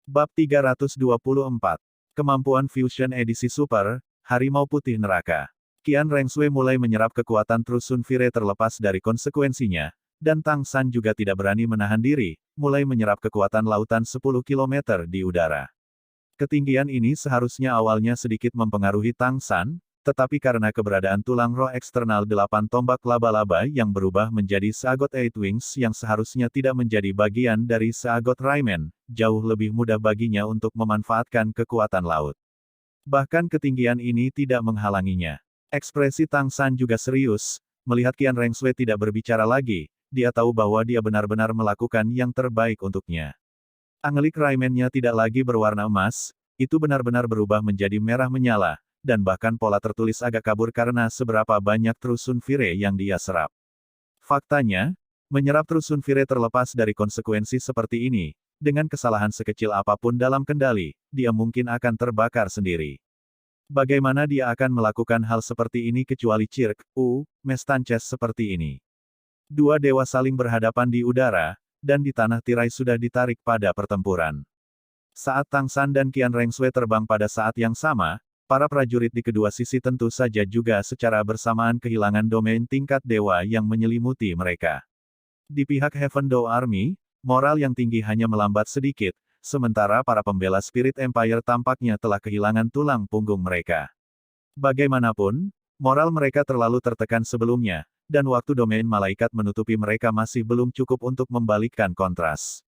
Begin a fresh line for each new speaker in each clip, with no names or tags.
Bab 324. Kemampuan Fusion Edisi Super, Harimau Putih Neraka. Qian Rengsui mulai menyerap kekuatan Trusun Fire terlepas dari konsekuensinya, dan Tang San juga tidak berani menahan diri, mulai menyerap kekuatan lautan 10 km di udara. Ketinggian ini seharusnya awalnya sedikit mempengaruhi Tang San, tetapi karena keberadaan tulang roh eksternal 8 tombak laba-laba yang berubah menjadi Seagot Eight Wings yang seharusnya tidak menjadi bagian dari Seagot Raimen, jauh lebih mudah baginya untuk memanfaatkan kekuatan laut. Bahkan ketinggian ini tidak menghalanginya. Ekspresi Tang San juga serius, melihat Qian Rengsui tidak berbicara lagi, dia tahu bahwa dia benar-benar melakukan yang terbaik untuknya. Anglik Raimennya tidak lagi berwarna emas, itu benar-benar berubah menjadi merah menyala, dan bahkan pola tertulis agak kabur karena seberapa banyak Trusun Fire yang dia serap. Faktanya, menyerap Trusun Fire terlepas dari konsekuensi seperti ini, dengan kesalahan sekecil apapun dalam kendali, dia mungkin akan terbakar sendiri. Bagaimana dia akan melakukan hal seperti ini kecuali Cirque Mestances seperti ini? Dua dewa saling berhadapan di udara, dan di tanah tirai sudah ditarik pada pertempuran. Saat Tang San dan Qian Rengsui terbang pada saat yang sama, para prajurit di kedua sisi tentu saja juga secara bersamaan kehilangan domain tingkat dewa yang menyelimuti mereka. Di pihak Heaven Dao Army, moral yang tinggi hanya melambat sedikit, sementara para pembela Spirit Empire tampaknya telah kehilangan tulang punggung mereka. Bagaimanapun, moral mereka terlalu tertekan sebelumnya, dan waktu domain malaikat menutupi mereka masih belum cukup untuk membalikkan kontras.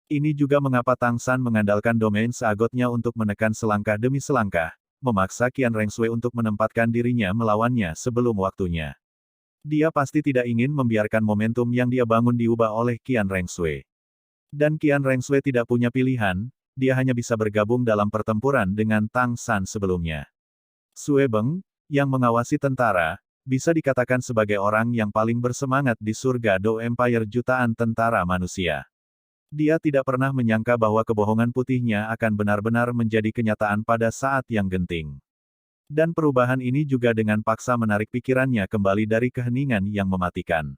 Ini juga mengapa Tang San mengandalkan domain seagotnya untuk menekan selangkah demi selangkah, memaksa Qian Rengsui untuk menempatkan dirinya melawannya sebelum waktunya. Dia pasti tidak ingin membiarkan momentum yang dia bangun diubah oleh Qian Rengsui. Dan Qian Rengsui tidak punya pilihan, dia hanya bisa bergabung dalam pertempuran dengan Tang San sebelumnya. Sue Beng, yang mengawasi tentara, bisa dikatakan sebagai orang yang paling bersemangat di surga Dao Empire jutaan tentara manusia. Dia tidak pernah menyangka bahwa kebohongan putihnya akan benar-benar menjadi kenyataan pada saat yang genting. Dan perubahan ini juga dengan paksa menarik pikirannya kembali dari keheningan yang mematikan.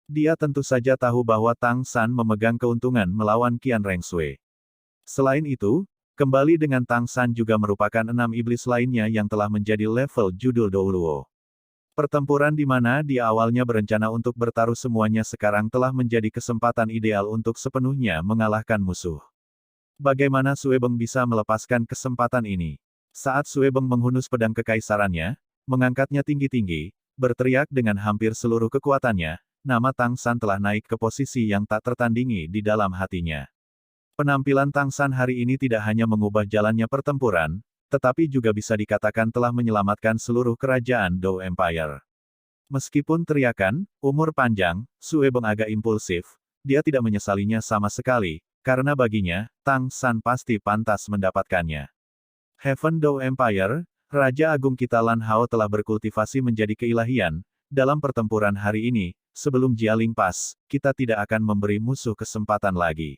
Dia tentu saja tahu bahwa Tang San memegang keuntungan melawan Qian Rengsui. Selain itu, kembali dengan Tang San juga merupakan 6 iblis lainnya yang telah menjadi level judul Douluo. Pertempuran di mana dia awalnya berencana untuk bertaruh semuanya sekarang telah menjadi kesempatan ideal untuk sepenuhnya mengalahkan musuh. Bagaimana Sue Beng bisa melepaskan kesempatan ini? Saat Sue Beng menghunus pedang kekaisarannya, mengangkatnya tinggi-tinggi, berteriak dengan hampir seluruh kekuatannya, nama Tang San telah naik ke posisi yang tak tertandingi di dalam hatinya. Penampilan Tang San hari ini tidak hanya mengubah jalannya pertempuran, tetapi juga bisa dikatakan telah menyelamatkan seluruh kerajaan Dao Empire. Meskipun teriakan, umur panjang, Sue Beng agak impulsif, dia tidak menyesalinya sama sekali, karena baginya, Tang San pasti pantas mendapatkannya. Heaven Dao Empire, Raja Agung kita Lan Hao telah berkultivasi menjadi keilahian, dalam pertempuran hari ini, sebelum Jialing Pass, kita tidak akan memberi musuh kesempatan lagi.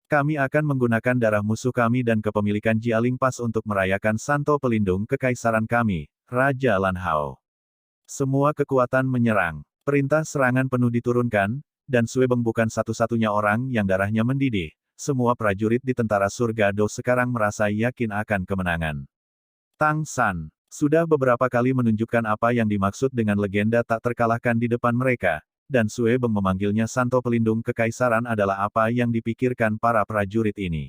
Kami akan menggunakan darah musuh kami dan kepemilikan Jialing Pass untuk merayakan Santo Pelindung Kekaisaran kami, Raja Lan Hao. Semua kekuatan menyerang. Perintah serangan penuh diturunkan, dan Sue Beng bukan satu-satunya orang yang darahnya mendidih. Semua prajurit di tentara surga Do sekarang merasa yakin akan kemenangan. Tang San sudah beberapa kali menunjukkan apa yang dimaksud dengan legenda tak terkalahkan di depan mereka. Dan Sue Beng memanggilnya Santo Pelindung Kekaisaran adalah apa yang dipikirkan para prajurit ini.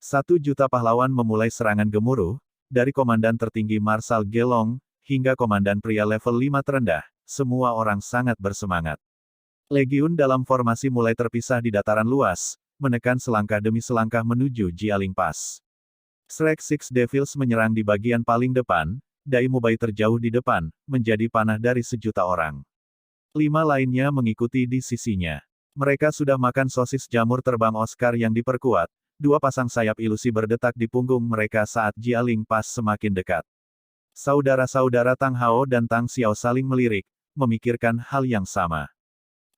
1 juta pahlawan memulai serangan gemuruh, dari komandan tertinggi Marshal Gelong, hingga komandan pria level 5 terendah, semua orang sangat bersemangat. Legiun dalam formasi mulai terpisah di dataran luas, menekan selangkah demi selangkah menuju Jialing Pass. Shrek Six Devils menyerang di bagian paling depan, Dai Mubai terjauh di depan, menjadi panah dari 1 juta orang. 5 lainnya mengikuti di sisinya. Mereka sudah makan sosis jamur terbang Oscar yang diperkuat, 2 pasang sayap ilusi berdetak di punggung mereka saat Jialing Pass semakin dekat. Saudara-saudara Tang Hao dan Tang Xiao saling melirik, memikirkan hal yang sama.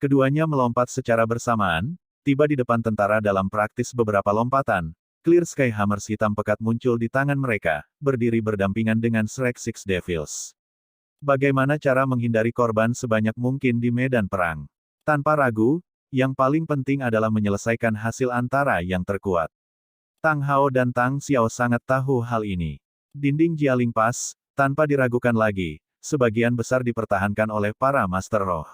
Keduanya melompat secara bersamaan, tiba di depan tentara dalam praktis beberapa lompatan. Clear Sky Hammers hitam pekat muncul di tangan mereka, berdiri berdampingan dengan Shrek Six Devils. Bagaimana cara menghindari korban sebanyak mungkin di medan perang? Tanpa ragu, yang paling penting adalah menyelesaikan hasil antara yang terkuat. Tang Hao dan Tang Xiao sangat tahu hal ini. Dinding Jialing Pass, tanpa diragukan lagi, sebagian besar dipertahankan oleh para Master Roh.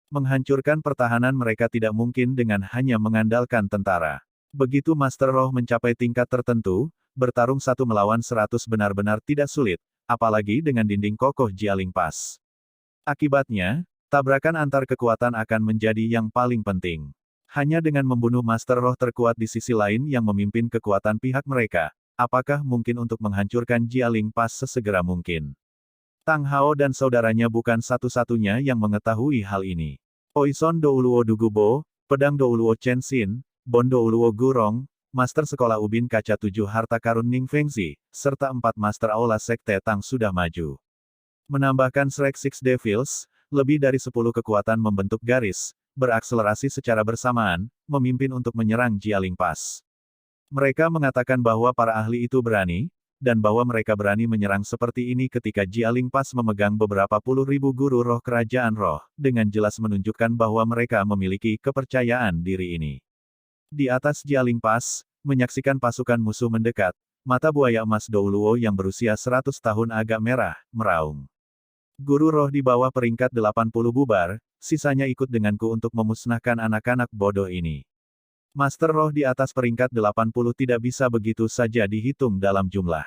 Menghancurkan pertahanan mereka tidak mungkin dengan hanya mengandalkan tentara. Begitu Master Roh mencapai tingkat tertentu, bertarung 1 melawan 100 benar-benar tidak sulit, apalagi dengan dinding kokoh Jialing Pass. Akibatnya, tabrakan antar kekuatan akan menjadi yang paling penting. Hanya dengan membunuh Master Roh terkuat di sisi lain yang memimpin kekuatan pihak mereka, apakah mungkin untuk menghancurkan Jialing Pass sesegera mungkin? Tang Hao dan saudaranya bukan satu-satunya yang mengetahui hal ini. Poison Douluo Dugubo, Pedang Douluo Chen Xin, Bon Douluo Gurong, Master Sekolah Ubin Kaca 7 Harta Karun Ning Fengzi, serta 4 Master Aula Sekte Tang sudah maju. Menambahkan Shrek Six Devils, lebih dari 10 kekuatan membentuk garis, berakselerasi secara bersamaan, memimpin untuk menyerang Jialing Pass. Mereka mengatakan bahwa para ahli itu berani, dan bahwa mereka berani menyerang seperti ini ketika Jialing Pass memegang beberapa puluh ribu guru roh kerajaan roh, dengan jelas menunjukkan bahwa mereka memiliki kepercayaan diri ini. Di atas Jialing Pass, menyaksikan pasukan musuh mendekat, mata buaya emas Douluo yang berusia 100 tahun agak merah, meraung. Guru roh di bawah peringkat 80 bubar, sisanya ikut denganku untuk memusnahkan anak-anak bodoh ini. Master roh di atas peringkat 80 tidak bisa begitu saja dihitung dalam jumlah.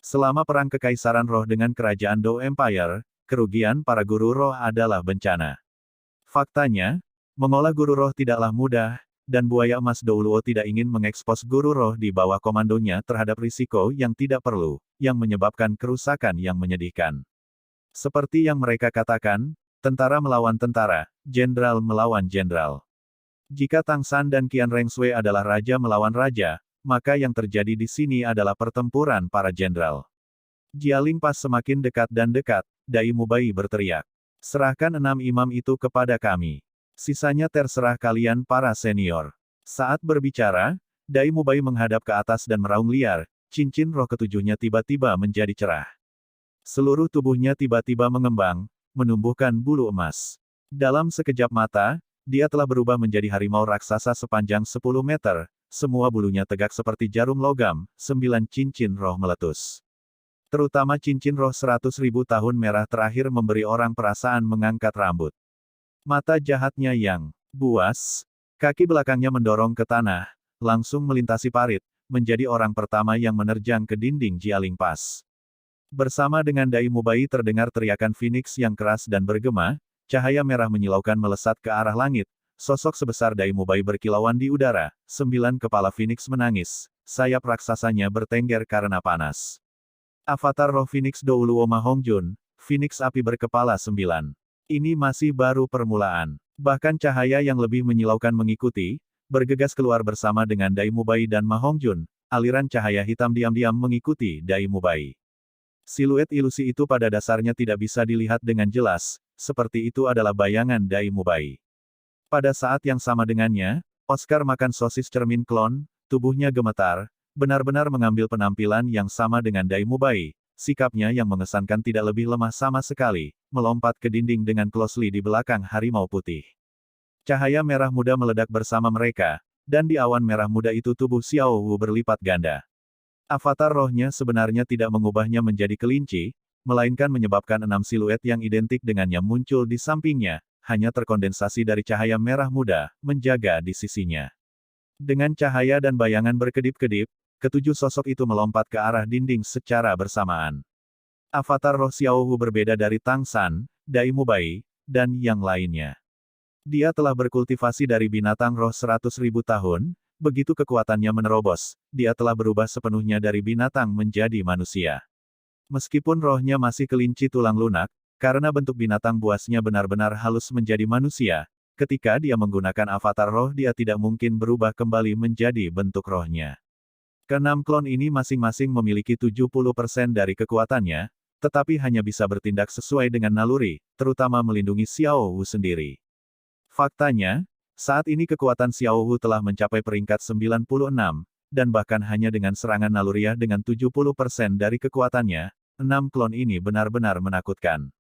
Selama perang kekaisaran roh dengan kerajaan Dou Empire, kerugian para guru roh adalah bencana. Faktanya, mengolah guru roh tidaklah mudah, dan buaya emas Douluo tidak ingin mengekspos guru roh di bawah komandonya terhadap risiko yang tidak perlu, yang menyebabkan kerusakan yang menyedihkan. Seperti yang mereka katakan, tentara melawan tentara, jenderal melawan jenderal. Jika Tang San dan Qian Rengsui adalah raja melawan raja, maka yang terjadi di sini adalah pertempuran para jenderal. Jialing Pass semakin dekat dan dekat, Dai Mubai berteriak. Serahkan 6 imam itu kepada kami. Sisanya terserah kalian para senior. Saat berbicara, Dai Mubai menghadap ke atas dan meraung liar, cincin roh ketujuhnya tiba-tiba menjadi cerah. Seluruh tubuhnya tiba-tiba mengembang, menumbuhkan bulu emas. Dalam sekejap mata, dia telah berubah menjadi harimau raksasa sepanjang 10 meter, semua bulunya tegak seperti jarum logam, 9 cincin roh meletus. Terutama cincin roh 100.000 tahun merah terakhir memberi orang perasaan mengangkat rambut. Mata jahatnya yang buas, kaki belakangnya mendorong ke tanah, langsung melintasi parit, menjadi orang pertama yang menerjang ke dinding Jialing Pass. Bersama dengan Dai Mubai terdengar teriakan Phoenix yang keras dan bergema, cahaya merah menyilaukan melesat ke arah langit, sosok sebesar Dai Mubai berkilauan di udara, 9 kepala Phoenix menangis, sayap raksasanya bertengger karena panas. Avatar roh Phoenix Douluo Ma Hongjun, Phoenix api berkepala 9. Ini masih baru permulaan. Bahkan cahaya yang lebih menyilaukan mengikuti, bergegas keluar bersama dengan Dai Mubai dan Ma Hongjun, aliran cahaya hitam diam-diam mengikuti Dai Mubai. Siluet ilusi itu pada dasarnya tidak bisa dilihat dengan jelas, seperti itu adalah bayangan Dai Mubai. Pada saat yang sama dengannya, Oscar makan sosis cermin klon, tubuhnya gemetar, benar-benar mengambil penampilan yang sama dengan Dai Mubai, sikapnya yang mengesankan tidak lebih lemah sama sekali, melompat ke dinding dengan closely di belakang harimau putih. Cahaya merah muda meledak bersama mereka, dan di awan merah muda itu tubuh Xiao Wu berlipat ganda. Avatar rohnya sebenarnya tidak mengubahnya menjadi kelinci, melainkan menyebabkan 6 siluet yang identik dengannya muncul di sampingnya, hanya terkondensasi dari cahaya merah muda, menjaga di sisinya. Dengan cahaya dan bayangan berkedip-kedip, ketujuh sosok itu melompat ke arah dinding secara bersamaan. Avatar roh Xiao Wu berbeda dari Tang San, Dai Mubai, dan yang lainnya. Dia telah berkultivasi dari binatang roh 100.000 tahun, begitu kekuatannya menerobos, dia telah berubah sepenuhnya dari binatang menjadi manusia. Meskipun rohnya masih kelinci tulang lunak, karena bentuk binatang buasnya benar-benar halus menjadi manusia, ketika dia menggunakan avatar roh dia tidak mungkin berubah kembali menjadi bentuk rohnya. Keenam klon ini masing-masing memiliki 70% dari kekuatannya, tetapi hanya bisa bertindak sesuai dengan naluri, terutama melindungi Xiao Wu sendiri. Faktanya, saat ini kekuatan Xiao Wu telah mencapai peringkat 96, dan bahkan hanya dengan serangan naluriah dengan 70% dari kekuatannya, 6 klon ini benar-benar menakutkan.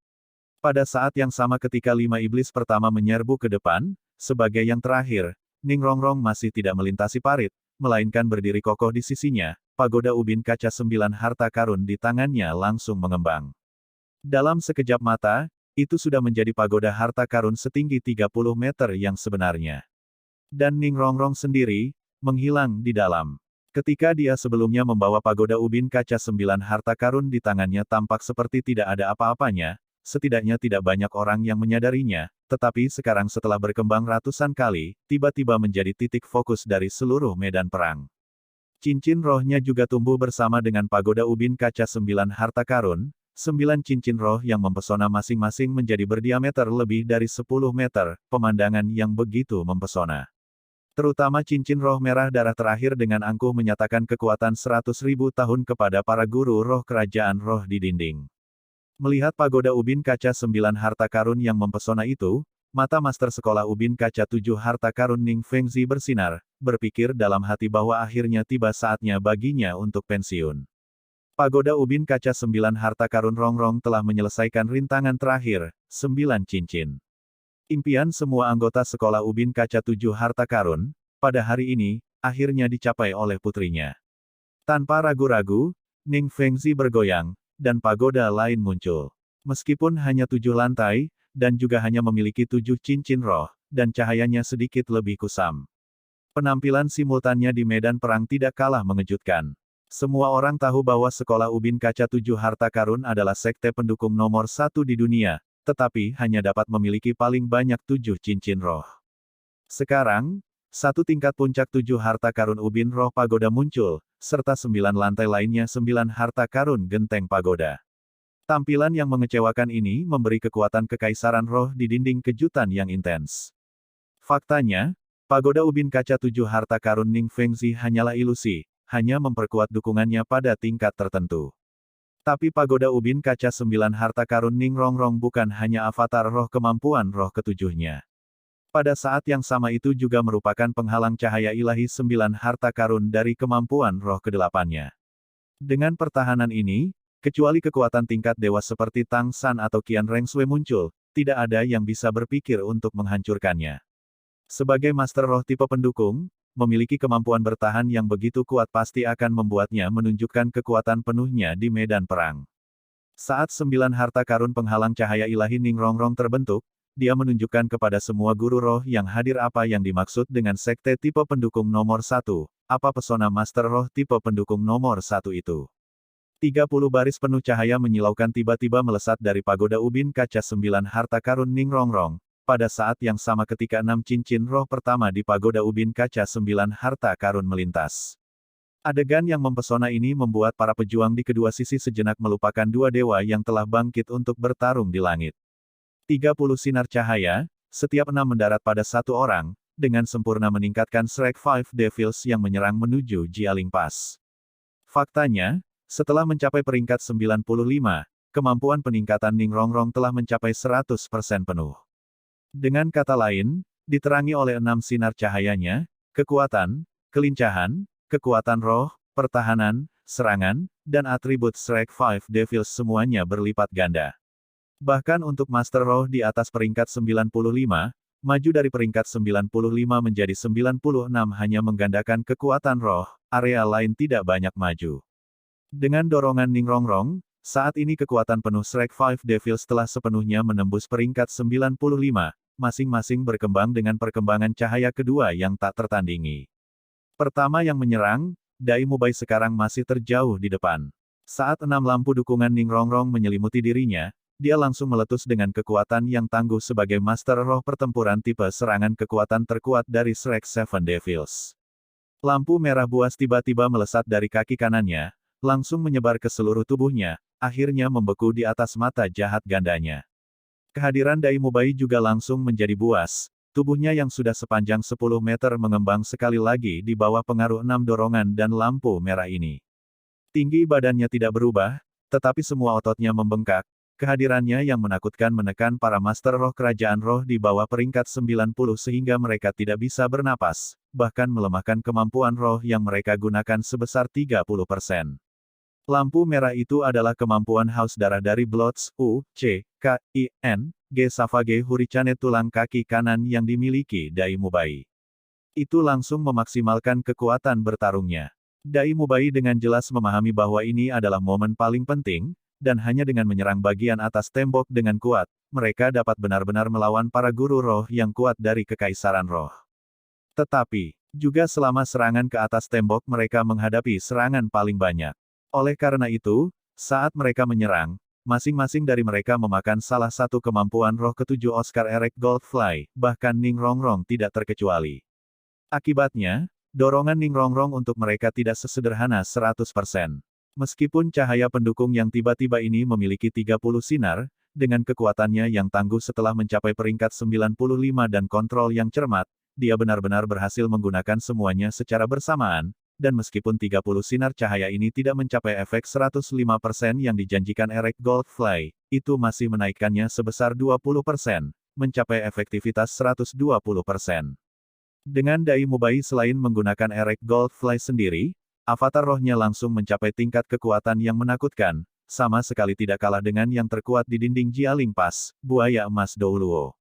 Pada saat yang sama ketika 5 iblis pertama menyerbu ke depan, sebagai yang terakhir, Ning Rongrong masih tidak melintasi parit, melainkan berdiri kokoh di sisinya, pagoda ubin kaca 9 harta karun di tangannya langsung mengembang. Dalam sekejap mata, itu sudah menjadi pagoda harta karun setinggi 30 meter yang sebenarnya. Dan Ning Rongrong sendiri, menghilang di dalam. Ketika dia sebelumnya membawa pagoda ubin kaca 9 harta karun di tangannya tampak seperti tidak ada apa-apanya, setidaknya tidak banyak orang yang menyadarinya, tetapi sekarang setelah berkembang ratusan kali, tiba-tiba menjadi titik fokus dari seluruh medan perang. Cincin rohnya juga tumbuh bersama dengan pagoda ubin kaca 9 harta karun, 9 cincin roh yang mempesona masing-masing menjadi berdiameter lebih dari 10 meter, pemandangan yang begitu mempesona. Terutama cincin roh merah darah terakhir dengan angkuh menyatakan kekuatan 100.000 tahun kepada para guru roh kerajaan roh di dinding. Melihat pagoda ubin kaca 9 harta karun yang mempesona itu, mata master sekolah ubin kaca 7 harta karun Ning Fengzi bersinar, berpikir dalam hati bahwa akhirnya tiba saatnya baginya untuk pensiun. Pagoda ubin kaca 9 harta karun Rongrong telah menyelesaikan rintangan terakhir, 9 cincin. Impian semua anggota sekolah ubin kaca 7 harta karun, pada hari ini, akhirnya dicapai oleh putrinya. Tanpa ragu-ragu, Ning Fengzi bergoyang, dan pagoda lain muncul. Meskipun hanya 7 lantai, dan juga hanya memiliki 7 cincin roh, dan cahayanya sedikit lebih kusam. Penampilan simultannya di medan perang tidak kalah mengejutkan. Semua orang tahu bahwa sekolah ubin kaca 7 harta karun adalah sekte pendukung nomor 1 di dunia, tetapi hanya dapat memiliki paling banyak 7 cincin roh. Sekarang, satu tingkat puncak 7 harta karun ubin roh pagoda muncul, serta 9 lantai lainnya 9 harta karun genteng pagoda. Tampilan yang mengecewakan ini memberi kekuatan kekaisaran roh di dinding kejutan yang intens. Faktanya, pagoda ubin kaca 7 harta karun Ning Fengzi hanyalah ilusi, hanya memperkuat dukungannya pada tingkat tertentu. Tapi pagoda ubin kaca 9 harta karun Ning Rongrong bukan hanya avatar roh kemampuan roh ketujuhnya. Pada saat yang sama itu juga merupakan penghalang cahaya ilahi 9 harta karun dari kemampuan roh kedelapannya. Dengan pertahanan ini, kecuali kekuatan tingkat dewa seperti Tang San atau Qian Rengsui muncul, tidak ada yang bisa berpikir untuk menghancurkannya. Sebagai master roh tipe pendukung, memiliki kemampuan bertahan yang begitu kuat pasti akan membuatnya menunjukkan kekuatan penuhnya di medan perang. Saat 9 harta karun penghalang cahaya ilahi Ning Rongrong terbentuk, dia menunjukkan kepada semua guru roh yang hadir apa yang dimaksud dengan sekte tipe pendukung nomor 1, apa pesona master roh tipe pendukung nomor 1 itu. 30 baris penuh cahaya menyilaukan tiba-tiba melesat dari pagoda ubin kaca 9 harta karun Ning Rongrong. Pada saat yang sama ketika 6 cincin roh pertama di pagoda ubin kaca 9 harta karun melintas. Adegan yang mempesona ini membuat para pejuang di kedua sisi sejenak melupakan dua dewa yang telah bangkit untuk bertarung di langit. 30 sinar cahaya, setiap 6 mendarat pada satu orang, dengan sempurna meningkatkan Shrek Five Devils yang menyerang menuju Jialing Pass. Faktanya, setelah mencapai peringkat 95, kemampuan peningkatan Ning Rongrong telah mencapai 100% penuh. Dengan kata lain, diterangi oleh 6 sinar cahayanya, kekuatan, kelincahan, kekuatan roh, pertahanan, serangan, dan atribut Shrek Five Devils semuanya berlipat ganda. Bahkan untuk Master Roh di atas peringkat 95, maju dari peringkat 95 menjadi 96 hanya menggandakan kekuatan roh, area lain tidak banyak maju. Dengan dorongan Ning Rongrong, saat ini kekuatan penuh Shrek Five Devils telah sepenuhnya menembus peringkat 95, masing-masing berkembang dengan perkembangan cahaya kedua yang tak tertandingi. Pertama yang menyerang, Dai Mubai sekarang masih terjauh di depan. Saat 6 lampu dukungan Ning Rongrong menyelimuti dirinya, dia langsung meletus dengan kekuatan yang tangguh sebagai Master Roh pertempuran tipe serangan kekuatan terkuat dari Shrek Seven Devils. Lampu merah buas tiba-tiba melesat dari kaki kanannya, langsung menyebar ke seluruh tubuhnya, akhirnya membeku di atas mata jahat gandanya. Kehadiran Dai Mubai juga langsung menjadi buas, tubuhnya yang sudah sepanjang 10 meter mengembang sekali lagi di bawah pengaruh 6 dorongan dan lampu merah ini. Tinggi badannya tidak berubah, tetapi semua ototnya membengkak, kehadirannya yang menakutkan menekan para master roh kerajaan roh di bawah peringkat 90 sehingga mereka tidak bisa bernapas, bahkan melemahkan kemampuan roh yang mereka gunakan sebesar 30%. Lampu merah itu adalah kemampuan haus darah dari Bloods, U, C, K, I, N, G Savage Hurricane tulang kaki kanan yang dimiliki Dai Mubai. Itu langsung memaksimalkan kekuatan bertarungnya. Dai Mubai dengan jelas memahami bahwa ini adalah momen paling penting, dan hanya dengan menyerang bagian atas tembok dengan kuat, mereka dapat benar-benar melawan para guru roh yang kuat dari Kekaisaran Roh. Tetapi, juga selama serangan ke atas tembok mereka menghadapi serangan paling banyak. Oleh karena itu, saat mereka menyerang, masing-masing dari mereka memakan salah satu kemampuan roh ketujuh Oscar Eric Goldfly, bahkan Ning Rongrong tidak terkecuali. Akibatnya, dorongan Ning Rongrong untuk mereka tidak sesederhana 100%. Meskipun cahaya pendukung yang tiba-tiba ini memiliki 30 sinar, dengan kekuatannya yang tangguh setelah mencapai peringkat 95 dan kontrol yang cermat, dia benar-benar berhasil menggunakan semuanya secara bersamaan, dan meskipun 30 sinar cahaya ini tidak mencapai efek 105% yang dijanjikan Eric Goldfly, itu masih menaikkannya sebesar 20%, mencapai efektivitas 120%. Dengan Dai Mubai selain menggunakan Eric Goldfly sendiri, avatar rohnya langsung mencapai tingkat kekuatan yang menakutkan, sama sekali tidak kalah dengan yang terkuat di dinding Jialing Pass, buaya emas Douluo.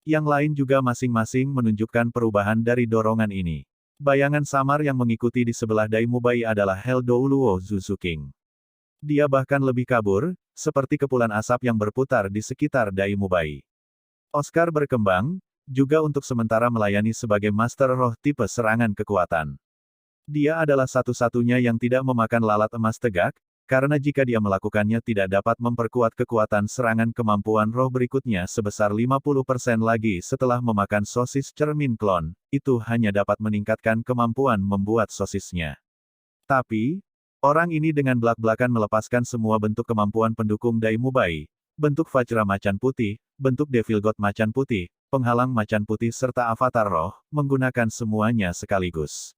Yang lain juga masing-masing menunjukkan perubahan dari dorongan ini. Bayangan samar yang mengikuti di sebelah Dai Mubai adalah Hell Douluo Zuzuking. Dia bahkan lebih kabur, seperti kepulan asap yang berputar di sekitar Dai Mubai. Oscar berkembang, juga untuk sementara melayani sebagai Master Roh tipe serangan kekuatan. Dia adalah satu-satunya yang tidak memakan lalat emas tegak, karena jika dia melakukannya tidak dapat memperkuat kekuatan serangan kemampuan roh berikutnya sebesar 50% lagi setelah memakan sosis cermin klon, itu hanya dapat meningkatkan kemampuan membuat sosisnya. Tapi, orang ini dengan belak-belakan melepaskan semua bentuk kemampuan pendukung Dai Mubai, bentuk Vajra macan putih, bentuk Devil God macan putih, penghalang macan putih serta avatar roh, menggunakan semuanya sekaligus.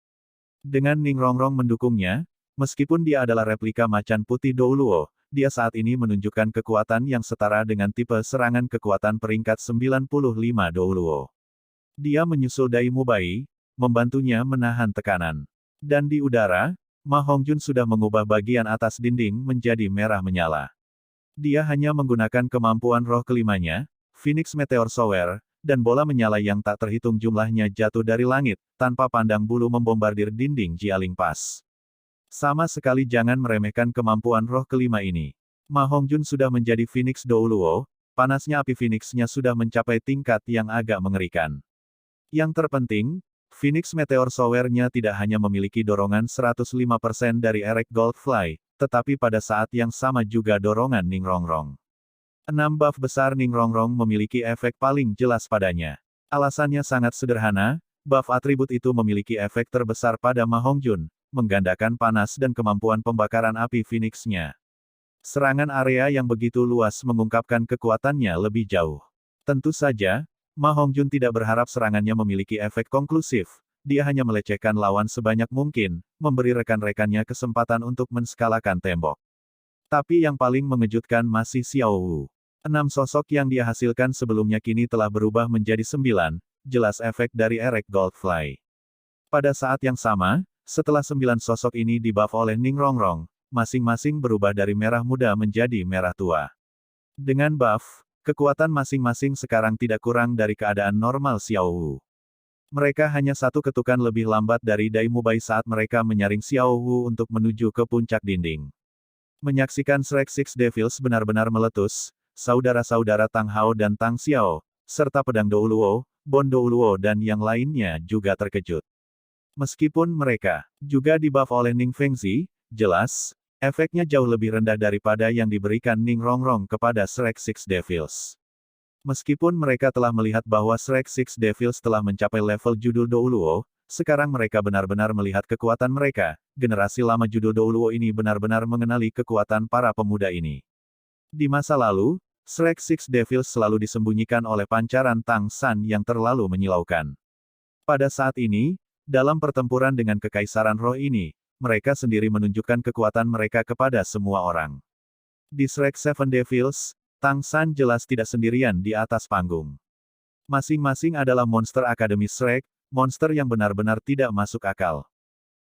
Dengan Ning Rongrong mendukungnya, meskipun dia adalah replika macan putih Douluo, dia saat ini menunjukkan kekuatan yang setara dengan tipe serangan kekuatan peringkat 95 Douluo. Dia menyusul Dai Mubai, membantunya menahan tekanan. Dan di udara, Ma Hongjun sudah mengubah bagian atas dinding menjadi merah menyala. Dia hanya menggunakan kemampuan roh kelimanya, Phoenix Meteor Shower, dan bola menyala yang tak terhitung jumlahnya jatuh dari langit, tanpa pandang bulu membombardir dinding Jialing Pass. Sama sekali jangan meremehkan kemampuan roh kelima ini. Ma Hongjun sudah menjadi Phoenix Douluo, panasnya api Phoenix-nya sudah mencapai tingkat yang agak mengerikan. Yang terpenting, Phoenix Meteor Shower-nya tidak hanya memiliki dorongan 105% dari Eric Goldfly, tetapi pada saat yang sama juga dorongan Ning Rongrong. 6 buff besar Ning Rongrong memiliki efek paling jelas padanya. Alasannya sangat sederhana, buff atribut itu memiliki efek terbesar pada Ma Hongjun, menggandakan panas dan kemampuan pembakaran api Phoenix-nya. Serangan area yang begitu luas mengungkapkan kekuatannya lebih jauh. Tentu saja, Ma Hongjun tidak berharap serangannya memiliki efek konklusif, dia hanya melecehkan lawan sebanyak mungkin, memberi rekan-rekannya kesempatan untuk menskalakan tembok. Tapi yang paling mengejutkan masih Xiao Wu. 6 sosok yang dia hasilkan sebelumnya kini telah berubah menjadi 9, jelas efek dari Eric Goldfly. Pada saat yang sama, setelah 9 sosok ini dibuff oleh Ning Rongrong, masing-masing berubah dari merah muda menjadi merah tua. Dengan buff, kekuatan masing-masing sekarang tidak kurang dari keadaan normal Xiao Wu. Mereka hanya satu ketukan lebih lambat dari Dai Mubai saat mereka menyaring Xiao Wu untuk menuju ke puncak dinding. Menyaksikan Shrek Six Devils benar-benar meletus, saudara-saudara Tang Hao dan Tang Xiao, serta pedang Douluo, Bon Douluo dan yang lainnya juga terkejut. Meskipun mereka juga dibuff oleh Ning Fengzi, jelas, efeknya jauh lebih rendah daripada yang diberikan Ning Rongrong kepada Shrek Six Devils. Meskipun mereka telah melihat bahwa Shrek Six Devils telah mencapai level judul Douluo, sekarang mereka benar-benar melihat kekuatan mereka. Generasi lama judul Douluo ini benar-benar mengenali kekuatan para pemuda ini. Di masa lalu, Shrek Six Devils selalu disembunyikan oleh pancaran Tang San yang terlalu menyilaukan. Pada saat ini, dalam pertempuran dengan Kekaisaran Roh ini, mereka sendiri menunjukkan kekuatan mereka kepada semua orang. Di Shrek Seven Devils, Tang San jelas tidak sendirian di atas panggung. Masing-masing adalah monster Akademi Shrek, monster yang benar-benar tidak masuk akal.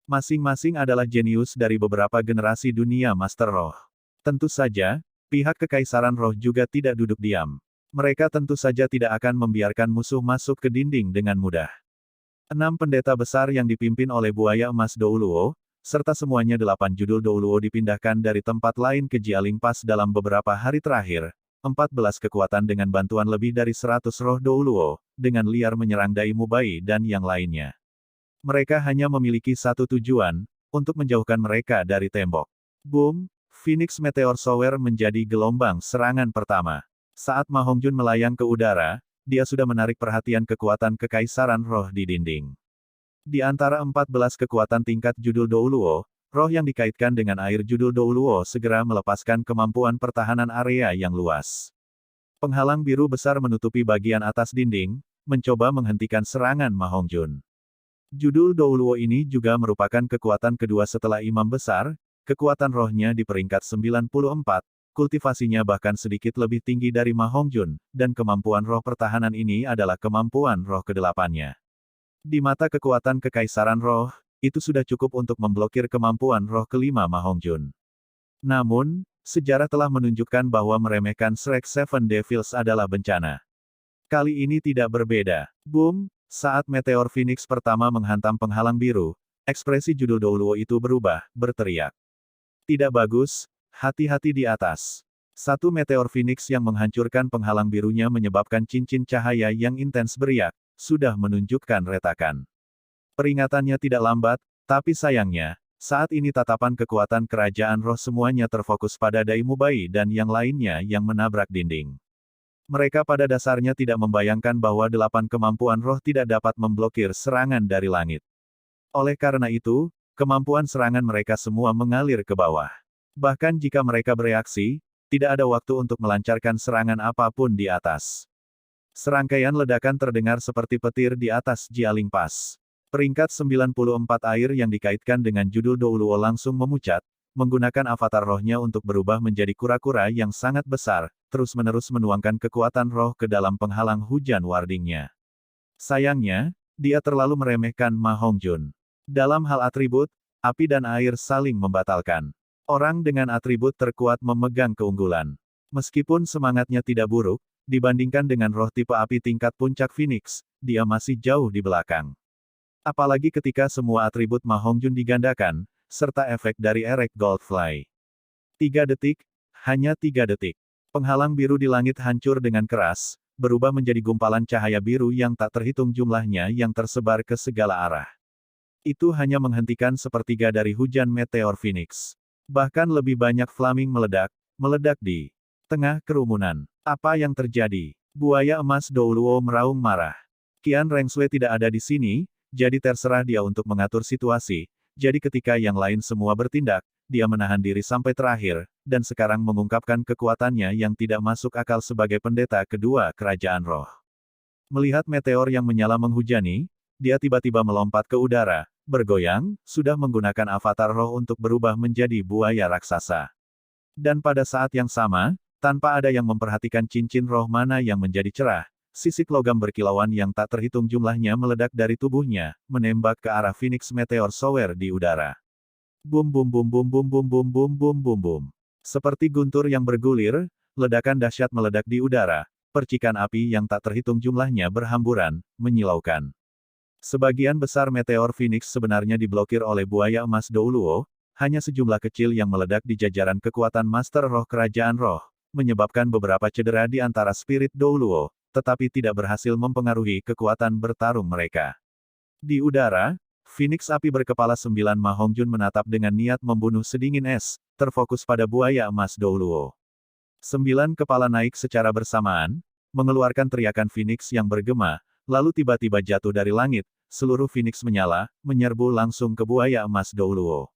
Masing-masing adalah jenius dari beberapa generasi dunia Master Roh. Tentu saja, pihak Kekaisaran Roh juga tidak duduk diam. Mereka tentu saja tidak akan membiarkan musuh masuk ke dinding dengan mudah. 6 pendeta besar yang dipimpin oleh buaya emas Douluo, serta semuanya 8 judul Douluo dipindahkan dari tempat lain ke Jialing Pass dalam beberapa hari terakhir. 14 kekuatan dengan bantuan lebih dari 100 roh Douluo, dengan liar menyerang Dai Mubai dan yang lainnya. Mereka hanya memiliki satu tujuan, untuk menjauhkan mereka dari tembok. Boom! Phoenix Meteor Shower menjadi gelombang serangan pertama. Saat Ma Hongjun melayang ke udara, dia sudah menarik perhatian kekuatan kekaisaran roh di dinding. Di antara 14 kekuatan tingkat judul Douluo, roh yang dikaitkan dengan air judul Douluo segera melepaskan kemampuan pertahanan area yang luas. Penghalang biru besar menutupi bagian atas dinding, mencoba menghentikan serangan Ma Hongjun. Judul Douluo ini juga merupakan kekuatan kedua setelah Imam Besar, kekuatan rohnya di peringkat 94, kultivasinya bahkan sedikit lebih tinggi dari Ma Hongjun, dan kemampuan roh pertahanan ini adalah kemampuan roh ke-8-nya. Di mata kekuatan kekaisaran roh, itu sudah cukup untuk memblokir kemampuan roh ke-5 Ma Hongjun. Namun, sejarah telah menunjukkan bahwa meremehkan Shrek Seven Devils adalah bencana. Kali ini tidak berbeda. Boom! Saat meteor Phoenix pertama menghantam penghalang biru, ekspresi judul Douluo itu berubah, berteriak. Tidak bagus. Hati-hati di atas. Satu meteor Phoenix yang menghancurkan penghalang birunya menyebabkan cincin cahaya yang intens beriak, sudah menunjukkan retakan. Peringatannya tidak lambat, tapi sayangnya, saat ini tatapan kekuatan kerajaan roh semuanya terfokus pada Dai Mubai dan yang lainnya yang menabrak dinding. Mereka pada dasarnya tidak membayangkan bahwa 8 kemampuan roh tidak dapat memblokir serangan dari langit. Oleh karena itu, kemampuan serangan mereka semua mengalir ke bawah. Bahkan jika mereka bereaksi, tidak ada waktu untuk melancarkan serangan apapun di atas. Serangkaian ledakan terdengar seperti petir di atas Jialing Pass. Peringkat 94 air yang dikaitkan dengan judul Douluo langsung memucat, menggunakan avatar rohnya untuk berubah menjadi kura-kura yang sangat besar, terus-menerus menuangkan kekuatan roh ke dalam penghalang hujan wardingnya. Sayangnya, dia terlalu meremehkan Ma Hongjun. Dalam hal atribut, api dan air saling membatalkan. Orang dengan atribut terkuat memegang keunggulan. Meskipun semangatnya tidak buruk, dibandingkan dengan roh tipe api tingkat puncak Phoenix, dia masih jauh di belakang. Apalagi ketika semua atribut Ma Hongjun digandakan, serta efek dari Erek Goldfly. 3 detik, hanya 3 detik. Penghalang biru di langit hancur dengan keras, berubah menjadi gumpalan cahaya biru yang tak terhitung jumlahnya yang tersebar ke segala arah. Itu hanya menghentikan sepertiga dari hujan meteor Phoenix. Bahkan lebih banyak flaming meledak di tengah kerumunan. Apa yang terjadi? Buaya emas Douluo meraung marah. Qian Rengsui tidak ada di sini, jadi terserah dia untuk mengatur situasi. Jadi ketika yang lain semua bertindak, dia menahan diri sampai terakhir, dan sekarang mengungkapkan kekuatannya yang tidak masuk akal sebagai pendeta kedua kerajaan roh. Melihat meteor yang menyala menghujani, dia tiba-tiba melompat ke udara, bergoyang, sudah menggunakan avatar roh untuk berubah menjadi buaya raksasa. Dan pada saat yang sama, tanpa ada yang memperhatikan cincin roh mana yang menjadi cerah, sisik logam berkilauan yang tak terhitung jumlahnya meledak dari tubuhnya, menembak ke arah Phoenix Meteor Shower di udara. Bum bum bum bum bum bum bum bum bum bum bum. Seperti guntur yang bergulir, ledakan dahsyat meledak di udara, percikan api yang tak terhitung jumlahnya berhamburan, menyilaukan. Sebagian besar meteor Phoenix sebenarnya diblokir oleh buaya emas Douluo, hanya sejumlah kecil yang meledak di jajaran kekuatan Master Roh Kerajaan Roh, menyebabkan beberapa cedera di antara spirit Douluo, tetapi tidak berhasil mempengaruhi kekuatan bertarung mereka. Di udara, Phoenix api berkepala 9 Ma Hongjun menatap dengan niat membunuh sedingin es, terfokus pada buaya emas Douluo. 9 kepala naik secara bersamaan, mengeluarkan teriakan Phoenix yang bergema, lalu tiba-tiba jatuh dari langit, seluruh Phoenix menyala, menyerbu langsung ke buaya emas Douluo.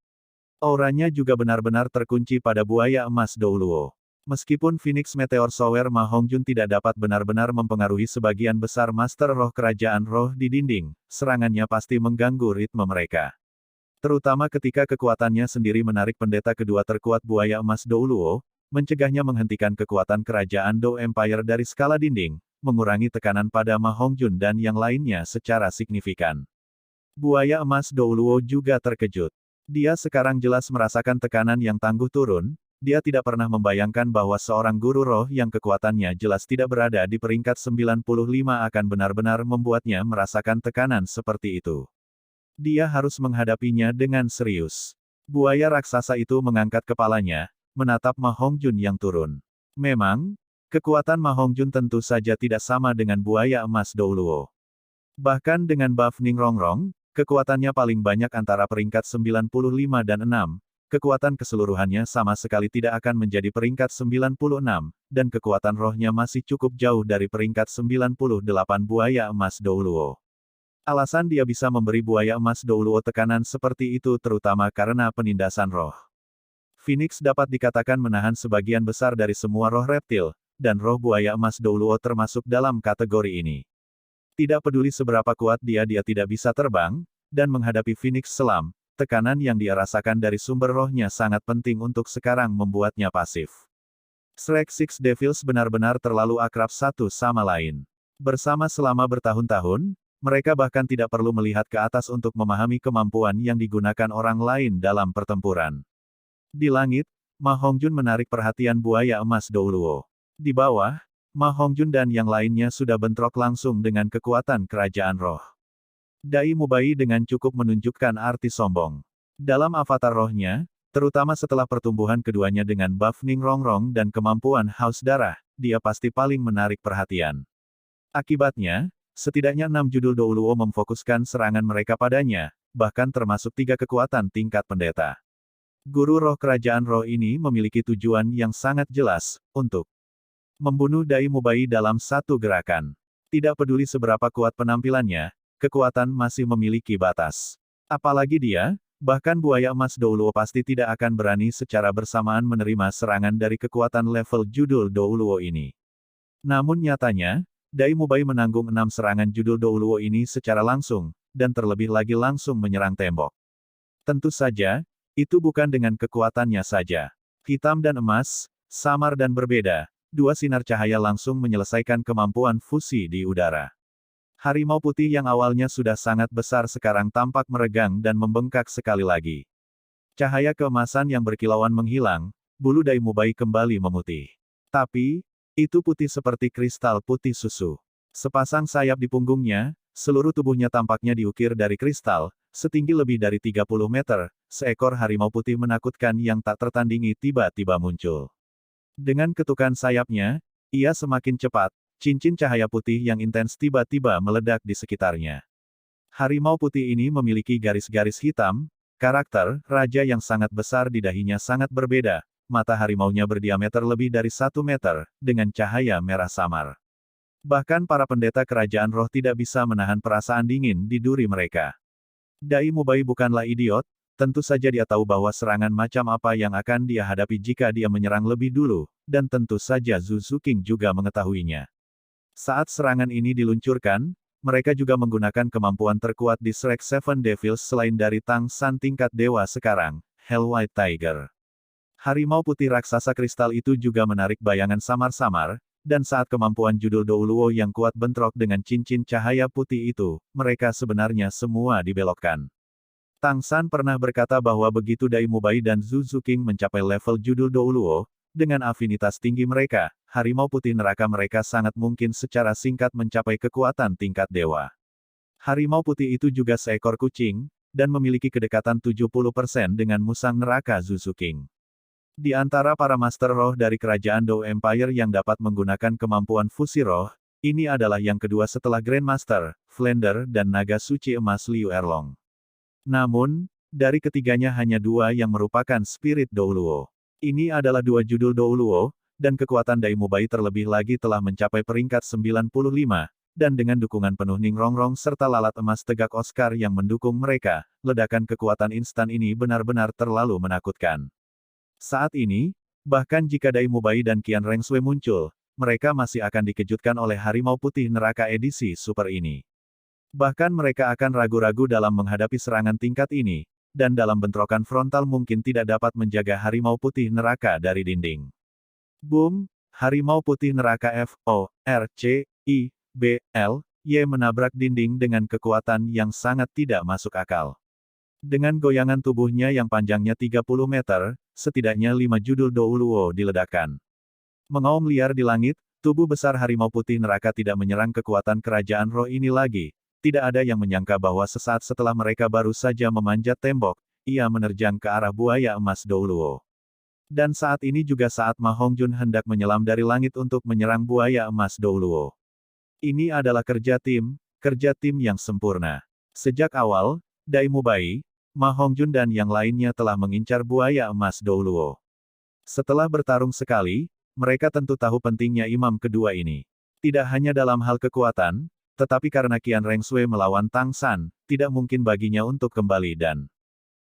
Auranya juga benar-benar terkunci pada buaya emas Douluo. Meskipun Phoenix Meteor Shower Ma Hongjun tidak dapat benar-benar mempengaruhi sebagian besar Master Roh Kerajaan Roh di dinding, serangannya pasti mengganggu ritme mereka. Terutama ketika kekuatannya sendiri menarik pendeta kedua terkuat buaya emas Douluo, mencegahnya menghentikan kekuatan kerajaan Do Empire dari skala dinding, mengurangi tekanan pada Ma Hongjun dan yang lainnya secara signifikan. Buaya emas Douluo juga terkejut. Dia sekarang jelas merasakan tekanan yang tangguh turun, dia tidak pernah membayangkan bahwa seorang guru roh yang kekuatannya jelas tidak berada di peringkat 95 akan benar-benar membuatnya merasakan tekanan seperti itu. Dia harus menghadapinya dengan serius. Buaya raksasa itu mengangkat kepalanya, menatap Ma Hongjun yang turun. Memang, kekuatan Ma Hongjun tentu saja tidak sama dengan buaya emas Douluo. Bahkan dengan buff Ningrongrong, kekuatannya paling banyak antara peringkat 95 dan 6, kekuatan keseluruhannya sama sekali tidak akan menjadi peringkat 96, dan kekuatan rohnya masih cukup jauh dari peringkat 98 buaya emas Douluo. Alasan dia bisa memberi buaya emas Douluo tekanan seperti itu terutama karena penindasan roh. Phoenix dapat dikatakan menahan sebagian besar dari semua roh reptil, dan roh buaya emas Douluo termasuk dalam kategori ini. Tidak peduli seberapa kuat dia tidak bisa terbang, dan menghadapi Phoenix Selam, tekanan yang dia rasakan dari sumber rohnya sangat penting untuk sekarang membuatnya pasif. Shrek Six Devils benar-benar terlalu akrab satu sama lain. Bersama selama bertahun-tahun, mereka bahkan tidak perlu melihat ke atas untuk memahami kemampuan yang digunakan orang lain dalam pertempuran. Di langit, Ma Hongjun menarik perhatian buaya emas Douluo. Di bawah, Ma Hongjun dan yang lainnya sudah bentrok langsung dengan kekuatan kerajaan roh. Dai Mubai dengan cukup menunjukkan arti sombong. Dalam avatar rohnya, terutama setelah pertumbuhan keduanya dengan buff Ningrongrong dan kemampuan haus darah, dia pasti paling menarik perhatian. Akibatnya, setidaknya 6 judul Douluo memfokuskan serangan mereka padanya, bahkan termasuk 3 kekuatan tingkat pendeta. Guru roh kerajaan roh ini memiliki tujuan yang sangat jelas, untuk membunuh Dai Mubai dalam satu gerakan. Tidak peduli seberapa kuat penampilannya, kekuatan masih memiliki batas. Apalagi dia, bahkan buaya emas Douluo pasti tidak akan berani secara bersamaan menerima serangan dari kekuatan level judul Douluo ini. Namun nyatanya, Dai Mubai menanggung 6 serangan judul Douluo ini secara langsung, dan terlebih lagi langsung menyerang tembok. Tentu saja, itu bukan dengan kekuatannya saja. Hitam dan emas, samar dan berbeda, dua sinar cahaya langsung menyelesaikan kemampuan fusi di udara. Harimau putih yang awalnya sudah sangat besar sekarang tampak meregang dan membengkak sekali lagi. Cahaya keemasan yang berkilauan menghilang, bulu Dai Mubai kembali memutih. Tapi, itu putih seperti kristal putih susu. Sepasang sayap di punggungnya, seluruh tubuhnya tampaknya diukir dari kristal, setinggi lebih dari 30 meter, seekor harimau putih menakutkan yang tak tertandingi tiba-tiba muncul. Dengan ketukan sayapnya, ia semakin cepat, cincin cahaya putih yang intens tiba-tiba meledak di sekitarnya. Harimau putih ini memiliki garis-garis hitam, karakter, raja yang sangat besar di dahinya sangat berbeda, mata harimaunya berdiameter lebih dari 1 meter, dengan cahaya merah samar. Bahkan para pendeta kerajaan roh tidak bisa menahan perasaan dingin di duri mereka. Dai Mubai bukanlah idiot, tentu saja dia tahu bahwa serangan macam apa yang akan dia hadapi jika dia menyerang lebih dulu, dan tentu saja Zhu Zuqing juga mengetahuinya. Saat serangan ini diluncurkan, mereka juga menggunakan kemampuan terkuat di Shrek Seven Devils selain dari Tang San tingkat dewa sekarang, Hell White Tiger. Harimau putih raksasa kristal itu juga menarik bayangan samar-samar, dan saat kemampuan judul Douluo yang kuat bentrok dengan cincin cahaya putih itu, mereka sebenarnya semua dibelokkan. Tang San pernah berkata bahwa begitu Dai Mubai dan Zhu Zuqing mencapai level judul Douluo, dengan afinitas tinggi mereka, harimau putih neraka mereka sangat mungkin secara singkat mencapai kekuatan tingkat dewa. Harimau putih itu juga seekor kucing, dan memiliki kedekatan 70% dengan musang neraka Zhu Zuqing. Di antara para master roh dari kerajaan Dou Empire yang dapat menggunakan kemampuan fusi roh, ini adalah yang kedua setelah Grandmaster, Flender dan naga suci emas Liu Erlong. Namun, dari ketiganya hanya 2 yang merupakan spirit Douluo. Ini adalah 2 judul Douluo, dan kekuatan Dai Mubai terlebih lagi telah mencapai peringkat 95, dan dengan dukungan penuh Ningrongrong serta lalat emas tegak Oscar yang mendukung mereka, ledakan kekuatan instan ini benar-benar terlalu menakutkan. Saat ini, bahkan jika Dai Mubai dan Qian Rengsui muncul, mereka masih akan dikejutkan oleh harimau putih neraka edisi super ini. Bahkan mereka akan ragu-ragu dalam menghadapi serangan tingkat ini, dan dalam bentrokan frontal mungkin tidak dapat menjaga harimau putih neraka dari dinding. Boom! Harimau putih neraka FORCIBLY menabrak dinding dengan kekuatan yang sangat tidak masuk akal. Dengan goyangan tubuhnya yang panjangnya 30 meter, setidaknya 5 judul Douluo diledakkan. Mengaum liar di langit, tubuh besar harimau putih neraka tidak menyerang kekuatan kerajaan roh ini lagi. Tidak ada yang menyangka bahwa sesaat setelah mereka baru saja memanjat tembok, ia menerjang ke arah buaya emas Douluo. Dan saat ini juga saat Ma Hongjun hendak menyelam dari langit untuk menyerang buaya emas Douluo. Ini adalah kerja tim yang sempurna. Sejak awal, Dai Mubai, Ma Hongjun dan yang lainnya telah mengincar buaya emas Douluo. Setelah bertarung sekali, mereka tentu tahu pentingnya imam kedua ini. Tidak hanya dalam hal kekuatan, tetapi karena Qian Rengsui melawan Tang San, tidak mungkin baginya untuk kembali dan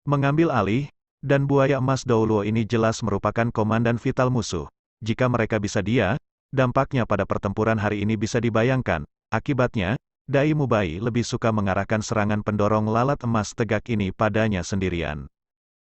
mengambil alih, dan buaya emas Douluo ini jelas merupakan komandan vital musuh. Jika mereka bisa dampaknya pada pertempuran hari ini bisa dibayangkan. Akibatnya, Dai Mubai lebih suka mengarahkan serangan pendorong lalat emas tegak ini padanya sendirian.